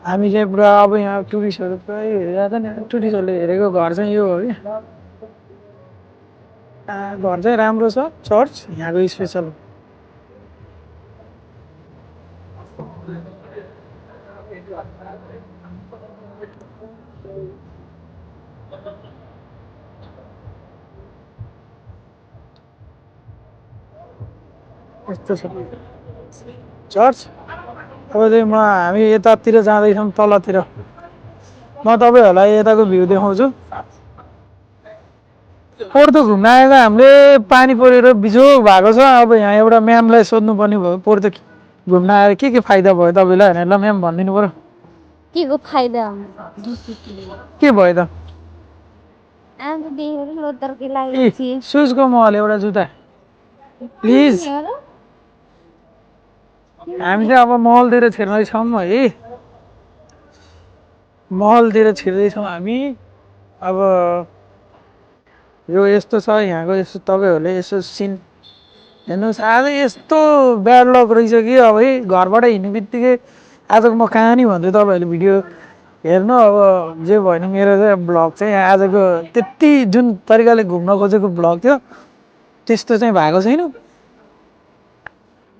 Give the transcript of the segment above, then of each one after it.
हामी चाहिँ पुरा अब यहाँ टुरिस्टहरू पुरै हेरिरहेको छ नि टुरिस्टहरूले हेरेको घर चाहिँ यो हो कि घर चाहिँ राम्रो छ चर्च यहाँको स्पेसल यस्तो छ चर्च अब चाहिँ हामी यतातिर जाँदैछौँ तलतिर म तपाईँहरूलाई यताको भ्यू देखाउँछु पोर्तो घुम्न आएर हामीले पानी परेर बिजोग भएको छ अब यहाँ एउटा म्यामलाई सोध्नुपर्ने भयो पोर्तो घुम्न आएर के फाइदा भयो तपाईँलाई भनेर ल म्याम भनिदिनु पऱ्यो के को फाइदा के भयो त आजु देखेर लोदरकै लागि थिए सुजको महल एउटा जुत्ता प्लिज हामी चाहिँ अब महलतिर छिर्दैछौँ है महलतिर छिर्दैछौँ हामी अब यो यस्तो छ यहाँको यस्तो तपाईँहरूले यसो सिन हेर्नुहोस् आज यस्तो ब्याड लक रहेछ कि अब है घरबाट हिँड्ने बित्तिकै आजको म कहानी भन्छु तपाईँहरूले भिडियो हेर्नु अब जे भएन मेरो चाहिँ ब्लग चाहिँ आजको त्यति जुन तरिकाले घुम्न खोजेको ब्लग थियो त्यस्तो चाहिँ भएको छैन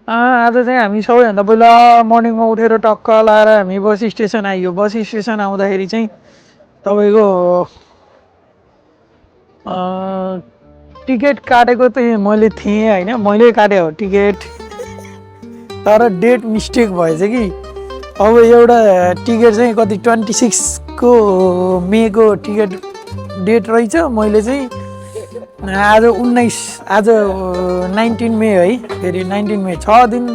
आज चाहिँ हामी सबैभन्दा पहिला मर्निङमा उठेर टक्क लाएर हामी बस स्टेसन आइयो बस स्टेसन आउँदाखेरि चाहिँ तपाईँको टिकट काटेको चाहिँ मैले थिएँ होइन मैले काटेँ हो टिकट तर डेट मिस्टेक भएछ कि अब एउटा टिकट चाहिँ कति 26 को मेको टिकट डेट रहेछ मैले चाहिँ आज 19 आज 19 मे है फेरि 19 मे 6 दिन